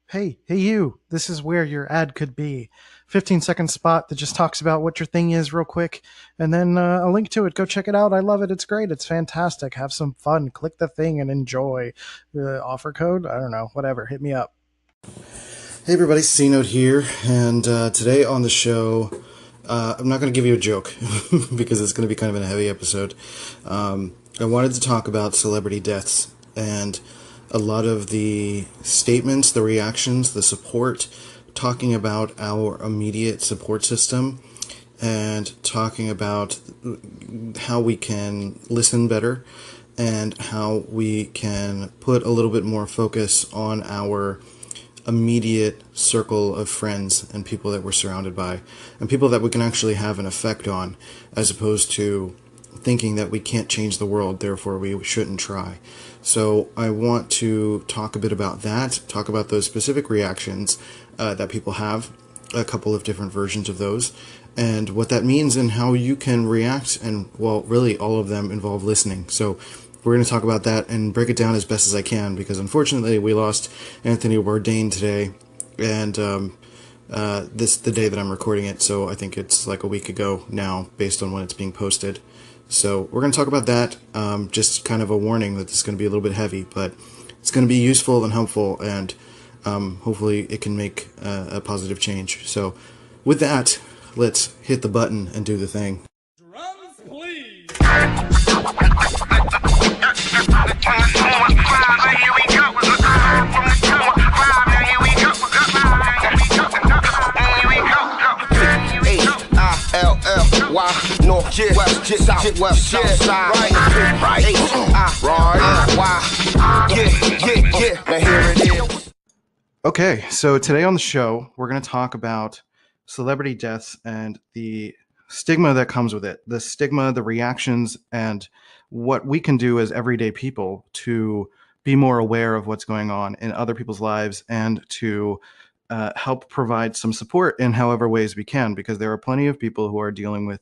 Hey, you, this is where your ad could be. 15-second spot that just talks about what your thing is real quick, and then a link to it. Go check it out. I love it. It's great. It's fantastic. Have some fun. Click the thing and enjoy. Offer code? I don't know. Whatever. Hit me up. Hey everybody, C Note here, and today on the show, I'm not going to give you a joke because it's going to be kind of a heavy episode. I wanted to talk about celebrity deaths and a lot of the statements, the reactions, the support, talking about our immediate support system and talking about how we can listen better and how we can put a little bit more focus on our immediate circle of friends and people that we're surrounded by and people that we can actually have an effect on, as opposed to thinking that we can't change the world, therefore we shouldn't try. So I want to talk a bit about that, talk about those specific reactions that people have, a couple of different versions of those, and what that means and how you can react. And, well, really all of them involve listening. So we're going to talk about that and break it down as best as I can, because unfortunately we lost Anthony Bourdain today, and this the day that I'm recording it, so I think it's like a week ago now based on when it's being posted. So we're going to talk about that. Just kind of a warning that this is going to be a little bit heavy, but it's going to be useful and helpful, and hopefully it can make a positive change. So with that, let's hit the button and do the thing. Drums, please. North, west, south, west, south side, right, yeah, now here it is. Okay, so today on the show, we're going to talk about celebrity deaths and the stigma that comes with it, the stigma, the reactions, and what we can do as everyday people to be more aware of what's going on in other people's lives and to help provide some support in however ways we can, because there are plenty of people who are dealing with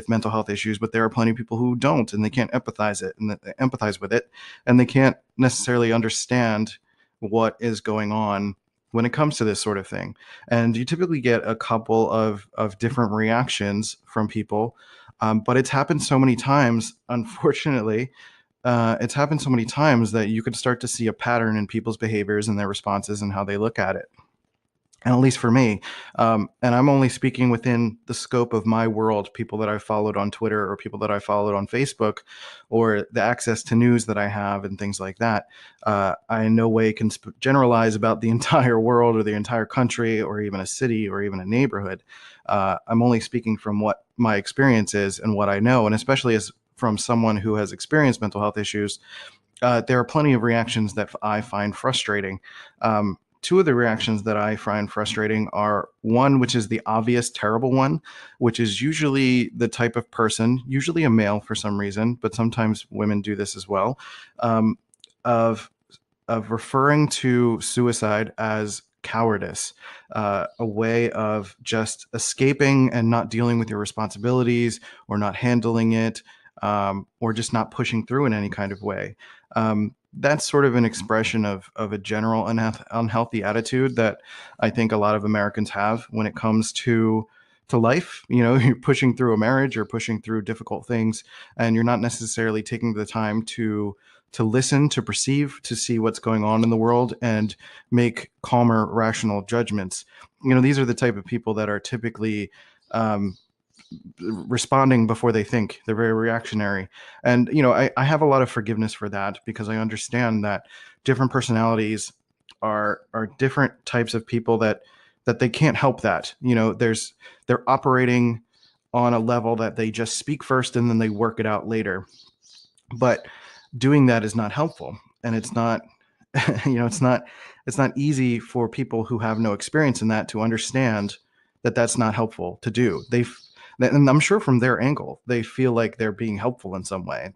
mental health issues, but there are plenty of people who don't, and they can't empathize with it, and they can't necessarily understand what is going on when it comes to this sort of thing. And you typically get a couple of different reactions from people, but it's happened so many times, unfortunately. It's happened so many times that you could start to see a pattern in people's behaviors and their responses and how they look at it. And at least for me, and I'm only speaking within the scope of my world, people that I followed on Twitter or people that I followed on Facebook, or the access to news that I have and things like that. I in no way can generalize about the entire world or the entire country or even a city or even a neighborhood. I'm only speaking from what my experience is and what I know, and especially as from someone who has experienced mental health issues. There are plenty of reactions that I find frustrating. Two of the reactions that I find frustrating are one, which is the obvious terrible one, which is usually the type of person, usually a male for some reason, but sometimes women do this as well, of referring to suicide as cowardice, a way of just escaping and not dealing with your responsibilities or not handling it, or just not pushing through in any kind of way. That's sort of an expression of a general unhealthy attitude that I think a lot of Americans have when it comes to life. You know, you're pushing through a marriage or pushing through difficult things, and you're not necessarily taking the time to listen, to perceive, to see what's going on in the world and make calmer, rational judgments. You know, these are the type of people that are typically responding before they think. They're very reactionary. And, you know, I have a lot of forgiveness for that, because I understand that different personalities are different types of people that they can't help that. You know, they're operating on a level that they just speak first and then they work it out later. But doing that is not helpful. And it's not, you know, it's not easy for people who have no experience in that to understand that that's not helpful to do. And I'm sure from their angle, they feel like they're being helpful in some way,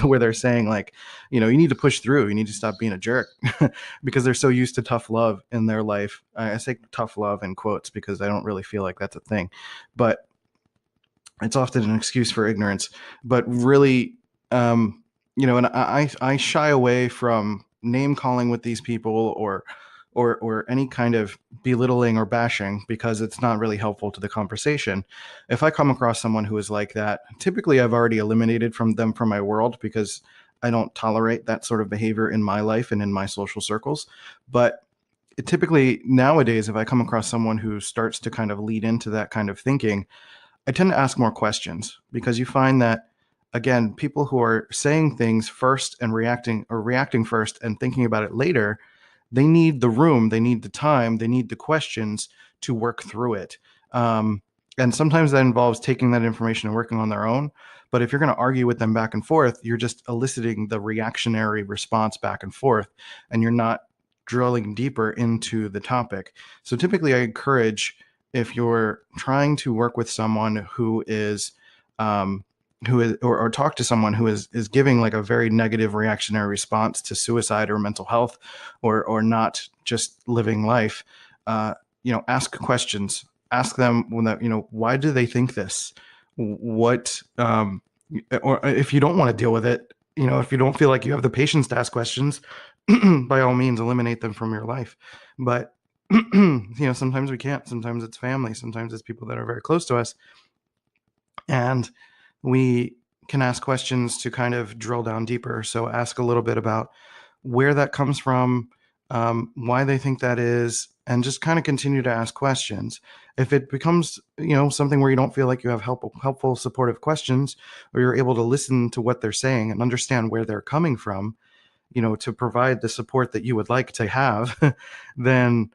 where they're saying, like, you know, you need to push through, you need to stop being a jerk, because they're so used to tough love in their life. I say tough love in quotes because I don't really feel like that's a thing, but it's often an excuse for ignorance. But really, you know, and I shy away from name calling with these people, or any kind of belittling or bashing, because it's not really helpful to the conversation. If I come across someone who is like that, typically I've already eliminated from my world, because I don't tolerate that sort of behavior in my life and in my social circles. But typically nowadays, if I come across someone who starts to kind of lead into that kind of thinking, I tend to ask more questions, because you find that, again, people who are saying things first and reacting first and thinking about it later, they need the room, they need the time, they need the questions to work through it. And sometimes that involves taking that information and working on their own. But if you're going to argue with them back and forth, you're just eliciting the reactionary response back and forth, and you're not drilling deeper into the topic. So typically I encourage, if you're trying to work with someone who is or talk to someone who is giving like a very negative reactionary response to suicide or mental health, or not just living life, ask questions. Ask them, why do they think this? What, or if you don't want to deal with it, if you don't feel like you have the patience to ask questions, by all means, eliminate them from your life. But sometimes we can't. Sometimes it's family. Sometimes it's people that are very close to us, and we can ask questions to kind of drill down deeper. So ask a little bit about where that comes from, why they think that is, and just kind of continue to ask questions. If it becomes, something where you don't feel like you have helpful, supportive questions, or you're able to listen to what they're saying and understand where they're coming from, to provide the support that you would like to have, then,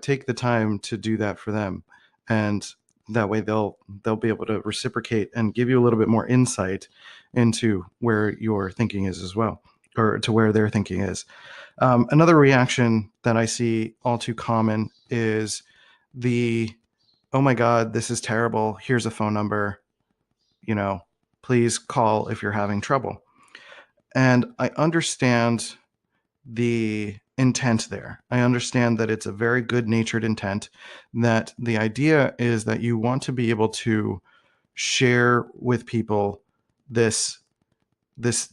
take the time to do that for them. And that way they'll be able to reciprocate and give you a little bit more insight into where your thinking is as well, or to where their thinking is. Another reaction that I see all too common is oh my God, this is terrible. Here's a phone number, please call if you're having trouble. And I understand the intent there. I understand that it's a very good-natured intent, that the idea is that you want to be able to share with people this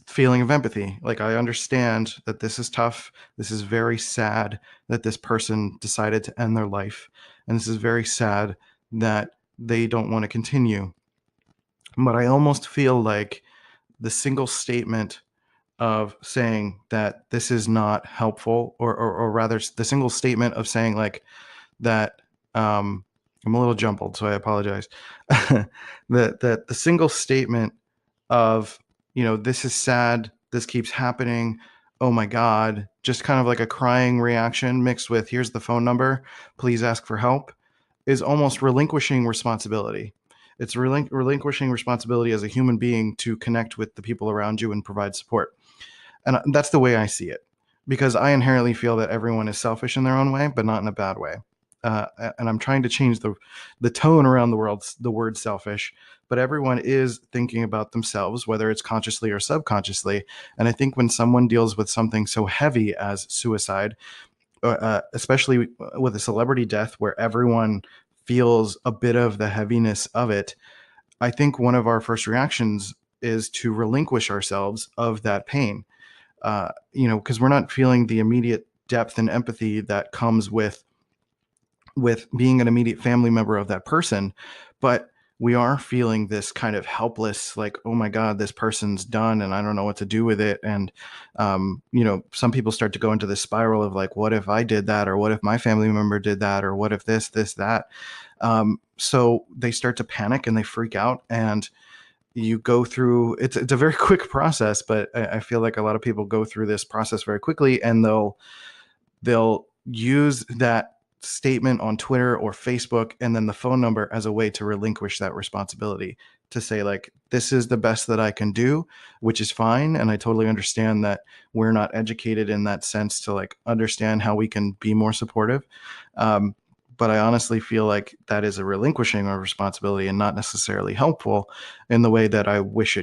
feeling of empathy. Like, I understand that this is tough. This is very sad that this person decided to end their life. And this is very sad that they don't want to continue. But I almost feel like the single statement of saying that this is not helpful, or rather the single statement of saying like that, I'm a little jumbled, so I apologize. that the single statement of, this is sad, this keeps happening, oh my God, just kind of like a crying reaction mixed with, here's the phone number, please ask for help, is almost relinquishing responsibility. It's relinquishing responsibility as a human being to connect with the people around you and provide support. And that's the way I see it, because I inherently feel that everyone is selfish in their own way, but not in a bad way. And I'm trying to change the tone around the word selfish, but everyone is thinking about themselves, whether it's consciously or subconsciously. And I think when someone deals with something so heavy as suicide, especially with a celebrity death where everyone feels a bit of the heaviness of it, I think one of our first reactions is to relinquish ourselves of that pain. Because we're not feeling the immediate depth and empathy that comes with being an immediate family member of that person, but we are feeling this kind of helpless, like, oh my God, this person's done and I don't know what to do with it. And, some people start to go into this spiral of like, what if I did that? Or what if my family member did that? Or what if this, that? So they start to panic and they freak out, and you go through, it's a very quick process, but I feel like a lot of people go through this process very quickly, and they'll use that statement on Twitter or Facebook and then the phone number as a way to relinquish that responsibility, to say like, this is the best that I can do, which is fine. And I totally understand that we're not educated in that sense to like understand how we can be more supportive. But I honestly feel like that is a relinquishing of responsibility and not necessarily helpful in the way that I wish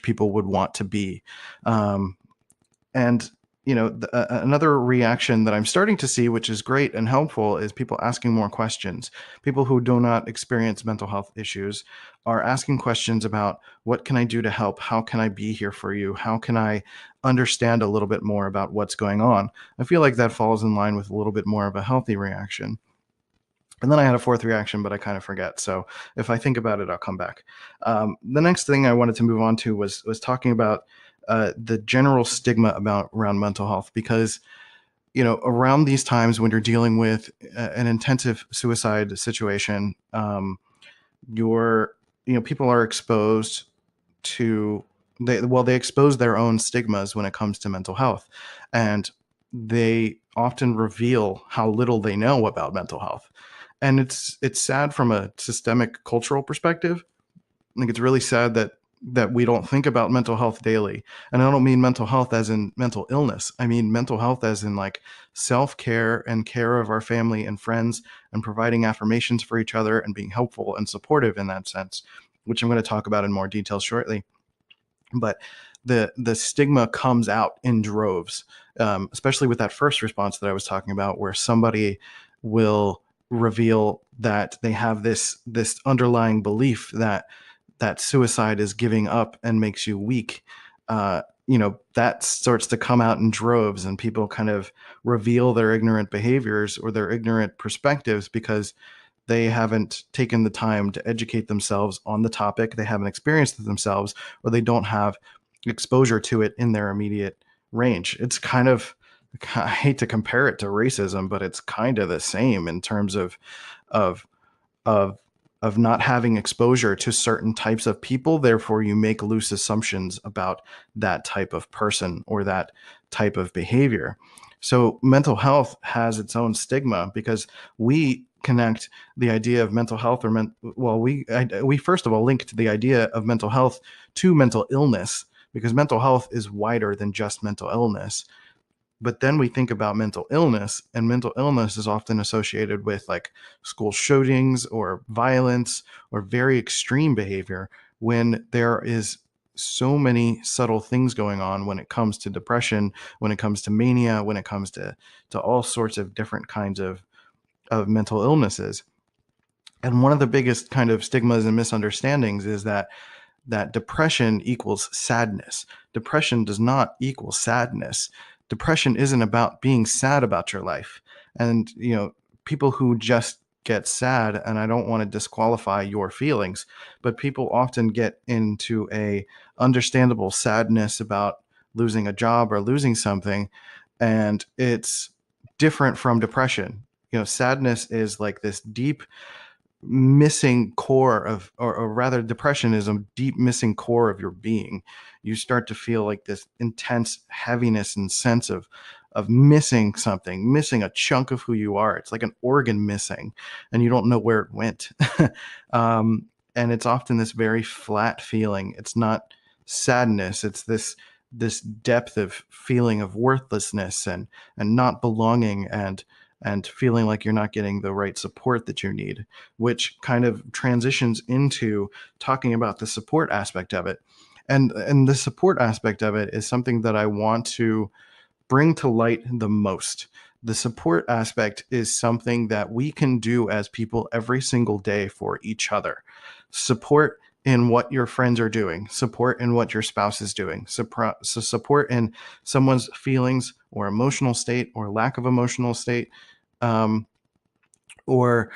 people would want to be. And another reaction that I'm starting to see, which is great and helpful, is people asking more questions. People who do not experience mental health issues are asking questions about, what can I do to help? How can I be here for you? How can I understand a little bit more about what's going on? I feel like that falls in line with a little bit more of a healthy reaction. And then I had a fourth reaction, but I kind of forget. So if I think about it, I'll come back. The next thing I wanted to move on to was talking about the general stigma around mental health, because around these times when you're dealing with an intensive suicide situation, people are exposed to they expose their own stigmas when it comes to mental health, and they often reveal how little they know about mental health. And it's sad from a systemic cultural perspective. I think it's really sad that we don't think about mental health daily. And I don't mean mental health as in mental illness. I mean mental health as in like self-care and care of our family and friends, and providing affirmations for each other and being helpful and supportive in that sense, which I'm going to talk about in more detail shortly. But the stigma comes out in droves, especially with that first response that I was talking about, where somebody will reveal that they have this underlying belief that suicide is giving up and makes you weak. That starts to come out in droves, and people kind of reveal their ignorant behaviors or their ignorant perspectives because they haven't taken the time to educate themselves on the topic. They haven't experienced it themselves, or they don't have exposure to it in their immediate range. It's kind of, I hate to compare it to racism, but it's kind of the same in terms of of of of not having exposure to certain types of people. Therefore, you make loose assumptions about that type of person or that type of behavior. So mental health has its own stigma because we connect the idea of mental health we first of all link to the idea of mental health to mental illness, because mental health is wider than just mental illness. But then we think about mental illness, and mental illness is often associated with like school shootings or violence or very extreme behavior, when there is so many subtle things going on when it comes to depression, when it comes to mania, when it comes to all sorts of different kinds of mental illnesses. And one of the biggest kind of stigmas and misunderstandings is that depression equals sadness. Depression does not equal sadness. Depression isn't about being sad about your life. And, people who just get sad, and I don't want to disqualify your feelings, but people often get into a understandable sadness about losing a job or losing something. And it's different from depression. Sadness is like this deep missing core of, or rather depression is a deep missing core of your being. You start to feel like this intense heaviness and sense of missing something, missing a chunk of who you are. It's like an organ missing and you don't know where it went. And it's often this very flat feeling. It's not sadness. It's this depth of feeling of worthlessness and not belonging, and feeling like you're not getting the right support that you need, which kind of transitions into talking about the support aspect of it. And the support aspect of it is something that I want to bring to light the most. The support aspect is something that we can do as people every single day for each other. Support in what your friends are doing, support in what your spouse is doing, support in someone's feelings or emotional state or lack of emotional state, or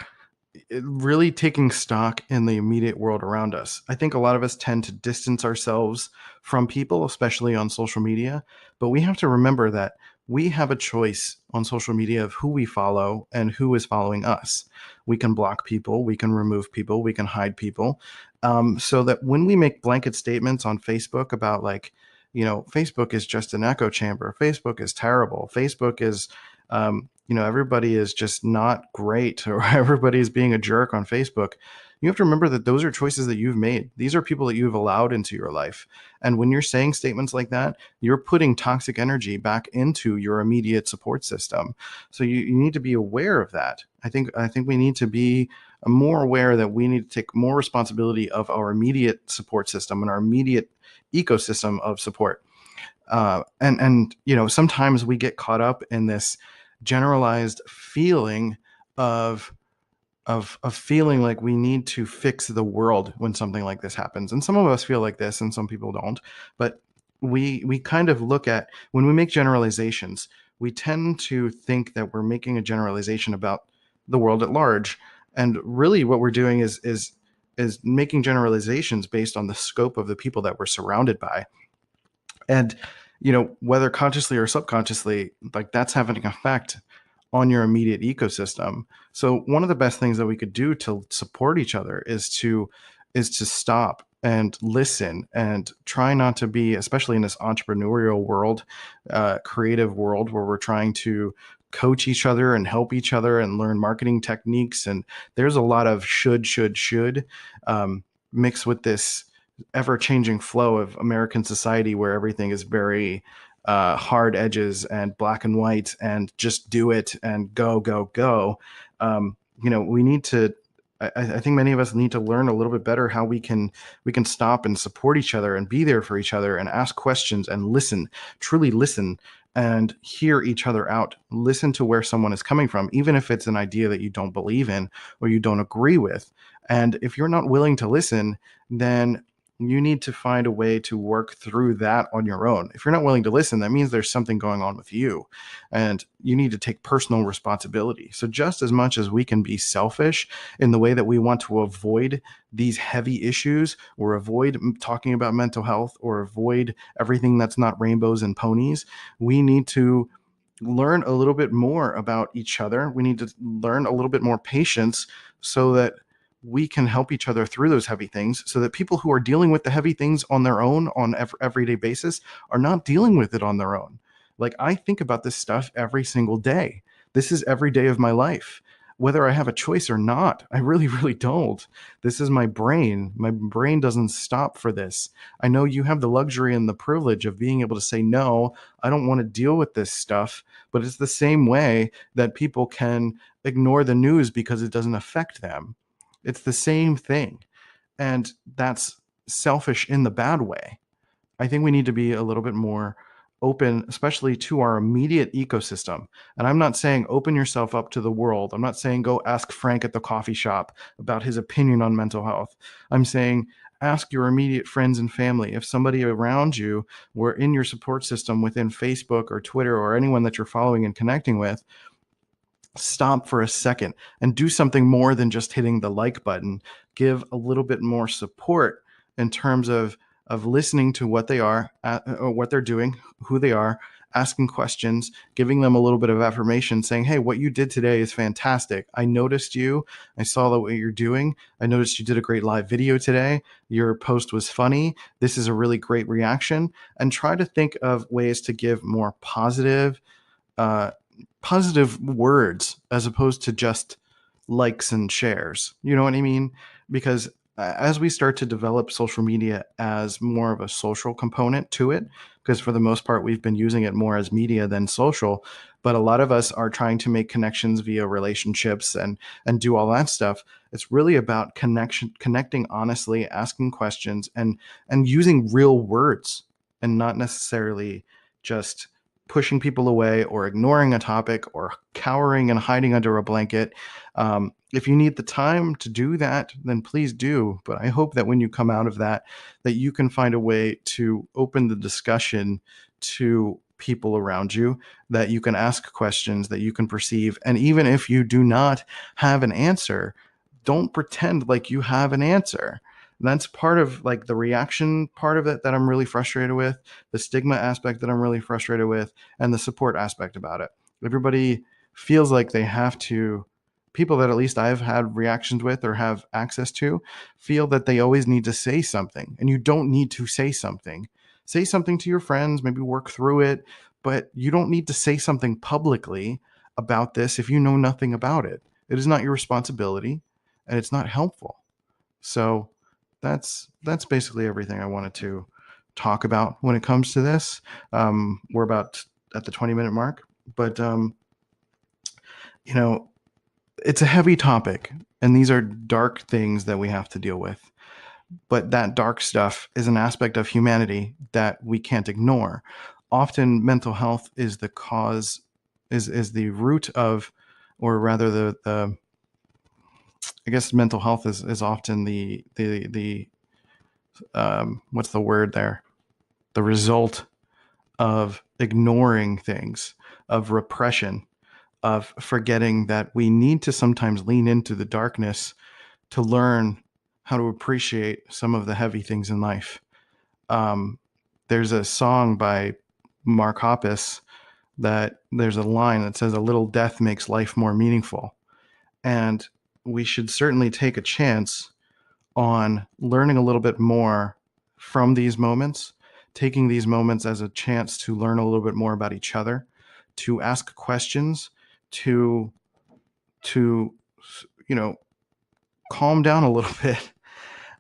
really taking stock in the immediate world around us. I think a lot of us tend to distance ourselves from people, especially on social media, but we have to remember that we have a choice on social media of who we follow and who is following us. We can block people, we can remove people, we can hide people, so that when we make blanket statements on Facebook about Facebook is just an echo chamber, Facebook is terrible, Facebook is, everybody is just not great, or everybody is being a jerk on Facebook. You have to remember that those are choices that you've made. These are people that you've allowed into your life. And when you're saying statements like that, you're putting toxic energy back into your immediate support system. So you need to be aware of that. I think we need to be more aware that we need to take more responsibility of our immediate support system and our immediate ecosystem of support. And sometimes we get caught up in this generalized feeling of feeling like we need to fix the world when something like this happens. And some of us feel like this and some people don't. But we kind of look at, when we make generalizations, we tend to think that we're making a generalization about the world at large. And really what we're doing is making generalizations based on the scope of the people that we're surrounded by. And whether consciously or subconsciously, like, that's having an effect on your immediate ecosystem. So one of the best things that we could do to support each other is to stop and listen and try not to be, especially in this entrepreneurial world, creative world, where we're trying to coach each other and help each other and learn marketing techniques. And there's a lot of should mixed with this ever-changing flow of American society, where everything is very hard edges and black and white and just do it and go, go, go. We need to, I think many of us need to learn a little bit better how we can stop and support each other and be there for each other and ask questions and listen, truly listen, and hear each other out. Listen to where someone is coming from, even if it's an idea that you don't believe in or you don't agree with. And if you're not willing to listen, then you need to find a way to work through that on your own. If you're not willing to listen, that means there's something going on with you, and you need to take personal responsibility. So just as much as we can be selfish in the way that we want to avoid these heavy issues, or avoid talking about mental health, or avoid everything that's not rainbows and ponies, we need to learn a little bit more about each other. We need to learn a little bit more patience, so that we can help each other through those heavy things, so that people who are dealing with the heavy things on their own on everyday basis are not dealing with it on their own. Like, I think about this stuff every single day. This is every day of my life, whether I have a choice or not. I really, really don't. This is my brain. My brain doesn't stop for this. I know you have the luxury and the privilege of being able to say, no, I don't want to deal with this stuff. But it's the same way that people can ignore the news because it doesn't affect them. It's the same thing. And that's selfish in the bad way. I think we need to be a little bit more open, especially to our immediate ecosystem. And I'm not saying open yourself up to the world. I'm not saying go ask Frank at the coffee shop about his opinion on mental health. I'm saying ask your immediate friends and family. If somebody around you were in your support system within Facebook or Twitter or anyone that you're following and connecting with, stop for a second and do something more than just hitting the like button. Give a little bit more support in terms of listening to what they are, or what they're doing, who they are, asking questions, giving them a little bit of affirmation, saying, hey, what you did today is fantastic. I noticed you. I saw what you're doing. I noticed you did a great live video today. Your post was funny. This is a really great reaction. And try to think of ways to give more positive words, as opposed to just likes and shares. You know what I mean? Because as we start to develop social media as more of a social component to it, because for the most part, we've been using it more as media than social, but a lot of us are trying to make connections via relationships and do all that stuff. It's really about connecting honestly, asking questions, and using real words, and not necessarily just pushing people away or ignoring a topic or cowering and hiding under a blanket. If you need the time to do that, then please do. But I hope that when you come out of that, that you can find a way to open the discussion to people around you, that you can ask questions, that you can perceive. And even if you do not have an answer, don't pretend like you have an answer. That's part of, like, the reaction part of it that I'm really frustrated with, the stigma aspect that I'm really frustrated with, and the support aspect about it. Everybody feels like they have to, people that at least I've had reactions with or have access to, feel that they always need to say something. And you don't need to say something. Say something to your friends, maybe work through it, but you don't need to say something publicly about this if you know nothing about it. It is not your responsibility, and it's not helpful. So that's basically everything I wanted to talk about when it comes to this. We're about at the 20-minute mark, but it's a heavy topic, and these are dark things that we have to deal with. but that dark stuff is an aspect of humanity that we can't ignore. Often mental health is the cause, is the root of, or rather the I guess mental health is often the what's the word there? The result of ignoring things, of repression, of forgetting that we need to sometimes lean into the darkness to learn how to appreciate some of the heavy things in life. There's a song by Mark Hoppus that there's a line that says, "A little death makes life more meaningful." And we should certainly take a chance on learning a little bit more from these moments, taking these moments as a chance to learn a little bit more about each other, to ask questions, to you know, calm down a little bit,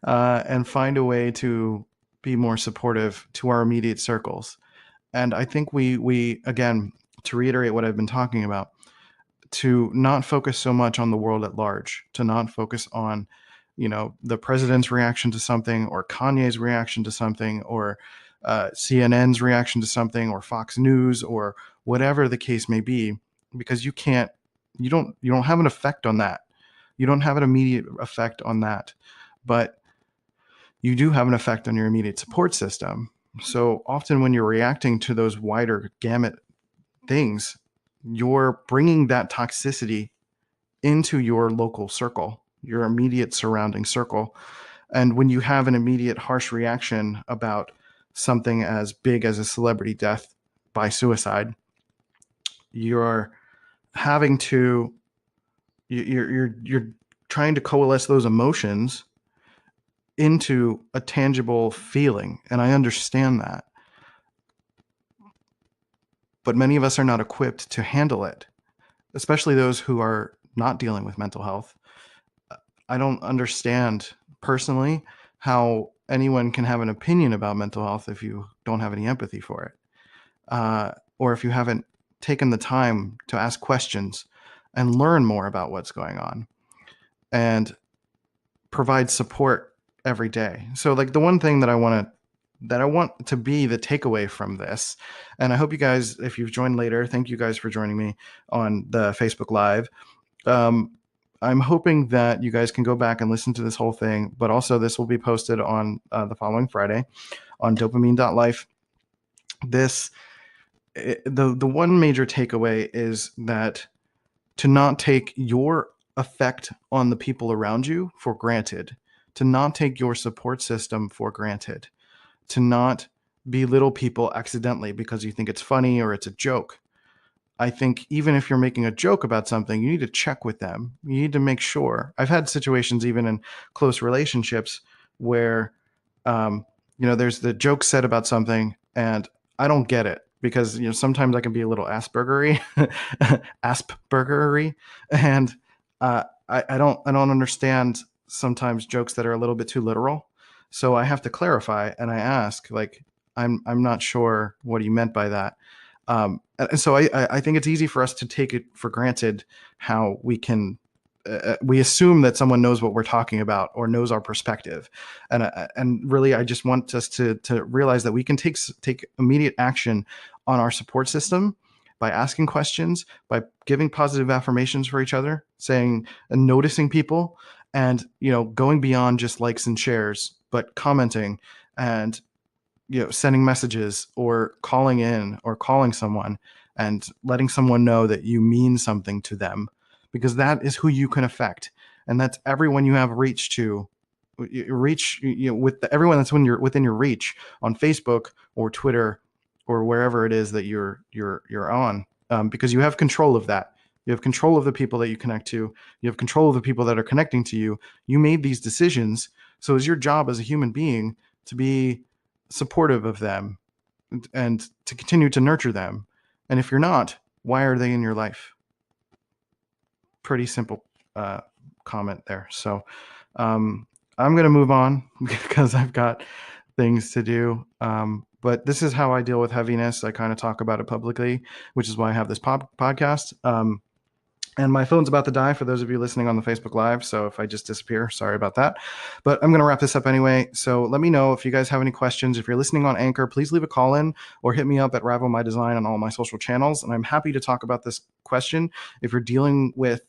and find a way to be more supportive to our immediate circles. And I think we again, to reiterate what I've been talking about, to not focus so much on the world at large, to not focus on, the president's reaction to something, or Kanye's reaction to something, or CNN's reaction to something, or Fox News, or whatever the case may be, because you don't have an effect on that. You don't have an immediate effect on that, but you do have an effect on your immediate support system. So often when you're reacting to those wider gamut things, you're bringing that toxicity into your local circle, your immediate surrounding circle. And when you have an immediate harsh reaction about something as big as a celebrity death by suicide, you're having to you're trying to coalesce those emotions into a tangible feeling, and I understand that. But many of us are not equipped to handle it, especially those who are not dealing with mental health. I don't understand personally how anyone can have an opinion about mental health if you don't have any empathy for it, or if you haven't taken the time to ask questions and learn more about what's going on and provide support every day. So, like, the one thing that I want to be the takeaway from this, and I hope you guys, if you've joined later, thank you guys for joining me on the Facebook Live. I'm hoping that you guys can go back and listen to this whole thing, but also this will be posted on the following Friday on DOPEamine.life. The one major takeaway is that to not take your effect on the people around you for granted, to not take your support system for granted, to not belittle people accidentally because you think it's funny or it's a joke. I think even if you're making a joke about something, you need to check with them. You need to make sure. I've had situations even in close relationships where, there's the joke said about something and I don't get it because, sometimes I can be a little Aspergery, Aspergery. And I don't understand sometimes jokes that are a little bit too literal. So I have to clarify and I ask, like, I'm not sure what he meant by that. And so I think it's easy for us to take it for granted how we can, we assume that someone knows what we're talking about or knows our perspective. And really, I just want us to realize that we can take immediate action on our support system by asking questions, by giving positive affirmations for each other, saying and noticing people, and, going beyond just likes and shares, but commenting and, sending messages or calling in or calling someone and letting someone know that you mean something to them, because that is who you can affect. And that's everyone you have reach to. With everyone that's within your reach on Facebook or Twitter or wherever it is that you're on, because you have control of that. You have control of the people that you connect to. You have control of the people that are connecting to you. You made these decisions. So it's your job as a human being to be supportive of them and to continue to nurture them. And if you're not, why are they in your life? Pretty simple comment there. So I'm going to move on because I've got things to do. But this is how I deal with heaviness. I kind of talk about it publicly, which is why I have this podcast. And my phone's about to die for those of you listening on the Facebook Live. So if I just disappear, sorry about that. But I'm going to wrap this up anyway. So let me know if you guys have any questions. If you're listening on Anchor, please leave a call in or hit me up at Ravel My Design on all my social channels. And I'm happy to talk about this question. If you're dealing with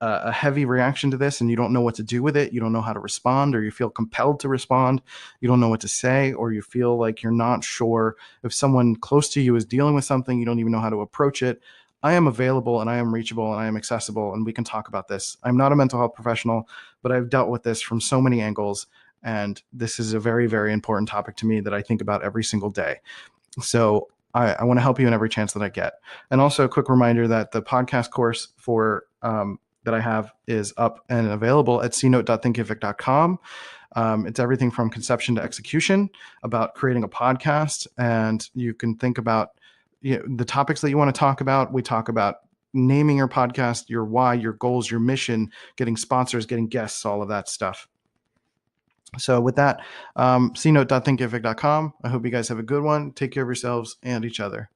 a heavy reaction to this and you don't know what to do with it, you don't know how to respond, or you feel compelled to respond, you don't know what to say, or you feel like you're not sure if someone close to you is dealing with something, you don't even know how to approach it, I am available and I am reachable and I am accessible and we can talk about this. I'm not a mental health professional, but I've dealt with this from so many angles. And this is a very, very important topic to me that I think about every single day. So I want to help you in every chance that I get. And also a quick reminder that the podcast course for that I have is up and available at cnote.thinkific.com. It's everything from conception to execution about creating a podcast. And you can think about the topics that you want to talk about. We talk about naming your podcast, your why, your goals, your mission, getting sponsors, getting guests, all of that stuff. So with that, cnote.thinkific.com. I hope you guys have a good one. Take care of yourselves and each other.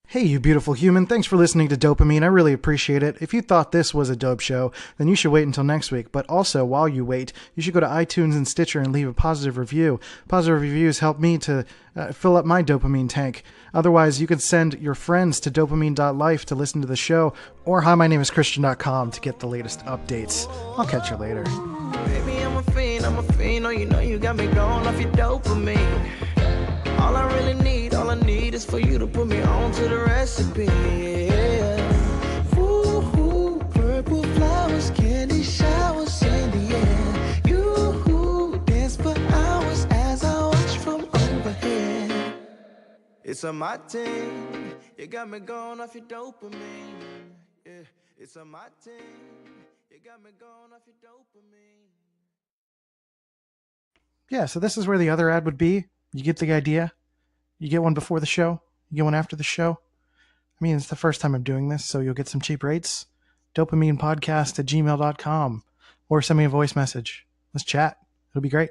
Hey, you beautiful human. Thanks for listening to DOPEamine. I really appreciate it. If you thought this was a dope show, then you should wait until next week. But also, while you wait, you should go to iTunes and Stitcher and leave a positive review. Positive reviews help me to fill up my dopamine tank. Otherwise, you could send your friends to dopamine.life to listen to the show, or HiMyNameIsChristian.com to get the latest updates. I'll catch you later. Baby, I'm a fiend, oh, you know you got me going off your dopamine. All I need is for you to put me on to the recipe, yeah. Ooh, purple flowers, candy showers in the air. You dance for hours as I watch from overhead. It's a my thing, you got me going off your dopamine, yeah. It's a my thing, you got me going off your dopamine. Yeah, so this is where the other ad would be. You get the idea? You get one before the show, you get one after the show. I mean, it's the first time I'm doing this, so you'll get some cheap rates. DOPEaminepodcast@gmail.com, or send me a voice message. Let's chat. It'll be great.